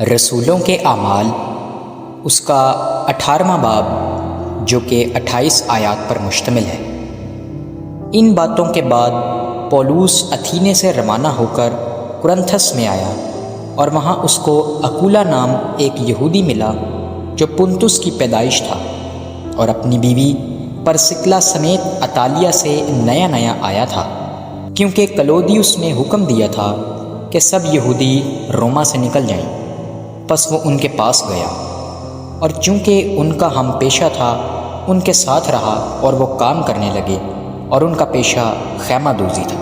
رسولوں کے اعمال اس کا 18واں باب جو کہ 28 آیات پر مشتمل ہے۔ ان باتوں کے بعد پولوس اتھینے سے روانہ ہو کر کرنتھس میں آیا اور وہاں اس کو اکولا نام ایک یہودی ملا جو پنتس کی پیدائش تھا اور اپنی بیوی پرسکلا سمیت اطالیہ سے نیا آیا تھا، کیونکہ کلودیوس نے حکم دیا تھا کہ سب یہودی روما سے نکل جائیں۔ پس وہ ان کے پاس گیا اور چونکہ ان کا ہم پیشہ تھا ان کے ساتھ رہا اور وہ کام کرنے لگے، اور ان کا پیشہ خیمہ دوزی تھا،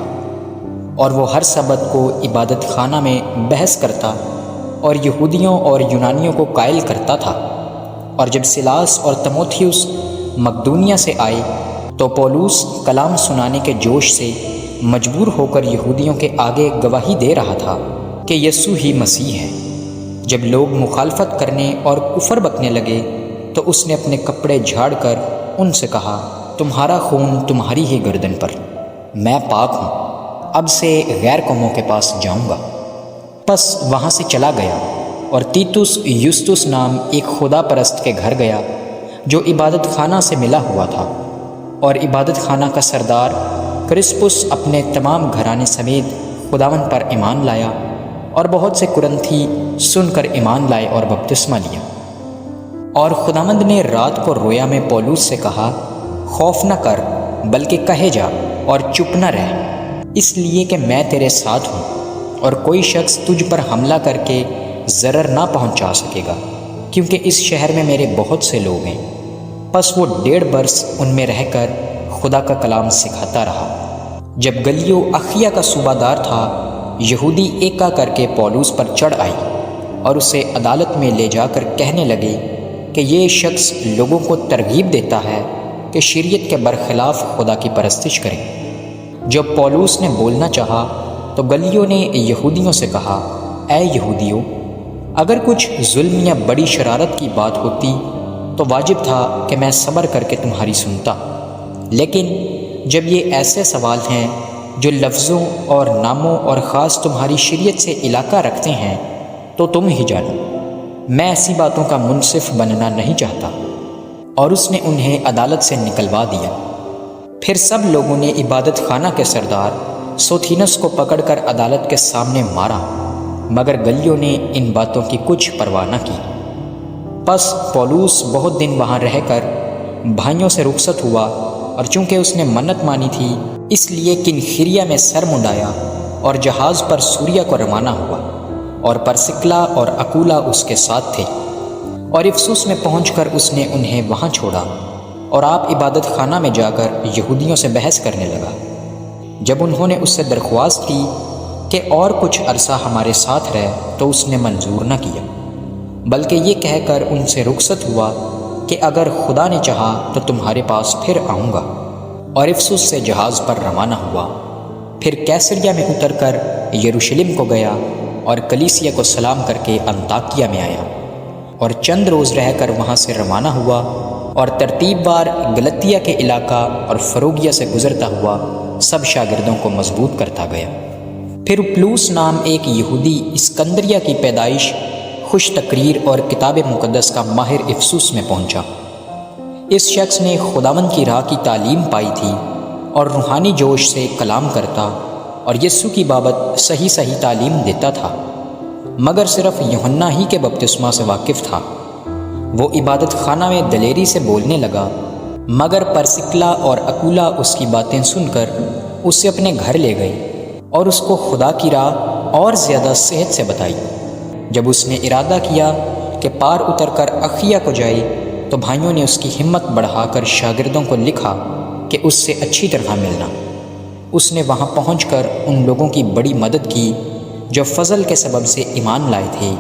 اور وہ ہر سبت کو عبادت خانہ میں بحث کرتا اور یہودیوں اور یونانیوں کو قائل کرتا تھا۔ اور جب سلاس اور تموتھیوس مقدونیہ سے آئے تو پولوس کلام سنانے کے جوش سے مجبور ہو کر یہودیوں کے آگے گواہی دے رہا تھا کہ یسوع ہی مسیح ہے۔ جب لوگ مخالفت کرنے اور کفر بکنے لگے تو اس نے اپنے کپڑے جھاڑ کر ان سے کہا، تمہارا خون تمہاری ہی گردن پر، میں پاک ہوں، اب سے غیر قوموں کے پاس جاؤں گا۔ پس وہاں سے چلا گیا اور تیتس یوستس نام ایک خدا پرست کے گھر گیا جو عبادت خانہ سے ملا ہوا تھا، اور عبادت خانہ کا سردار کرسپس اپنے تمام گھرانے سمیت خداوند پر ایمان لایا، اور بہت سے کرنتھی سن کر ایمان لائے اور بپتسمہ لیا۔ اور خداوند نے رات کو رویا میں پولوس سے کہا، خوف نہ کر بلکہ کہے جا اور چپ نہ رہ، اس لیے کہ میں تیرے ساتھ ہوں، اور کوئی شخص تجھ پر حملہ کر کے ضرر نہ پہنچا سکے گا، کیونکہ اس شہر میں میرے بہت سے لوگ ہیں۔ پس وہ 1.5 برس ان میں رہ کر خدا کا کلام سکھاتا رہا۔ جب گلیو اخیا کا صوبہ دار تھا، یہودی ایکا کر کے پولوس پر چڑھ آئی اور اسے عدالت میں لے جا کر کہنے لگے کہ یہ شخص لوگوں کو ترغیب دیتا ہے کہ شریعت کے برخلاف خدا کی پرستش کریں۔ جب پولوس نے بولنا چاہا تو گلیو نے یہودیوں سے کہا، اے یہودیوں، اگر کچھ ظلم یا بڑی شرارت کی بات ہوتی تو واجب تھا کہ میں صبر کر کے تمہاری سنتا، لیکن جب یہ ایسے سوال ہیں جو لفظوں اور ناموں اور خاص تمہاری شریعت سے علاقہ رکھتے ہیں تو تم ہی جانو، میں ایسی باتوں کا منصف بننا نہیں چاہتا۔ اور اس نے انہیں عدالت سے نکلوا دیا۔ پھر سب لوگوں نے عبادت خانہ کے سردار سوتھینس کو پکڑ کر عدالت کے سامنے مارا، مگر گلیو نے ان باتوں کی کچھ پرواہ نہ کی۔ پس پولوس بہت دن وہاں رہ کر بھائیوں سے رخصت ہوا، اور چونکہ اس نے منت مانی تھی اس لیے کنخریا میں سر منڈایا اور جہاز پر سوریا کو روانہ ہوا، اور پرسکلا اور اکولا اس کے ساتھ تھے۔ اور افسوس میں پہنچ کر اس نے انہیں وہاں چھوڑا، اور آپ عبادت خانہ میں جا کر یہودیوں سے بحث کرنے لگا۔ جب انہوں نے اس سے درخواست کی کہ اور کچھ عرصہ ہمارے ساتھ رہ تو اس نے منظور نہ کیا، بلکہ یہ کہہ کر ان سے رخصت ہوا کہ اگر خدا نے چاہا تو تمہارے پاس پھر آؤں گا، اور افسوس سے جہاز پر روانہ ہوا۔ پھر کیسریا میں اتر کر یروشلم کو گیا اور کلیسیا کو سلام کر کے انطاکیہ میں آیا، اور چند روز رہ کر وہاں سے روانہ ہوا، اور ترتیب بار گلتیا کے علاقہ اور فروگیا سے گزرتا ہوا سب شاگردوں کو مضبوط کرتا گیا۔ پھر پلوس نام ایک یہودی اسکندریہ کی پیدائش، خوش تقریر اور کتاب مقدس کا ماہر افسوس میں پہنچا۔ اس شخص نے خداوند کی راہ کی تعلیم پائی تھی اور روحانی جوش سے کلام کرتا اور یسوع کی بابت صحیح تعلیم دیتا تھا، مگر صرف یوحنا ہی کے بپتسمہ سے واقف تھا۔ وہ عبادت خانہ میں دلیری سے بولنے لگا، مگر پرسکلا اور اکولا اس کی باتیں سن کر اسے اپنے گھر لے گئے اور اس کو خدا کی راہ اور زیادہ صحت سے بتائی۔ جب اس نے ارادہ کیا کہ پار اتر کر اخیا کو جائے تو بھائیوں نے اس کی ہمت بڑھا کر شاگردوں کو لکھا کہ اس سے اچھی طرح ملنا۔ اس نے وہاں پہنچ کر ان لوگوں کی بڑی مدد کی جو فضل کے سبب سے ایمان لائے تھے،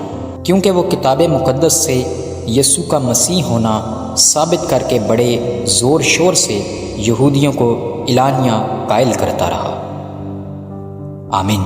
کیونکہ وہ کتاب مقدس سے یسوع کا مسیح ہونا ثابت کر کے بڑے زور شور سے یہودیوں کو اعلانیہ قائل کرتا رہا۔ آمین۔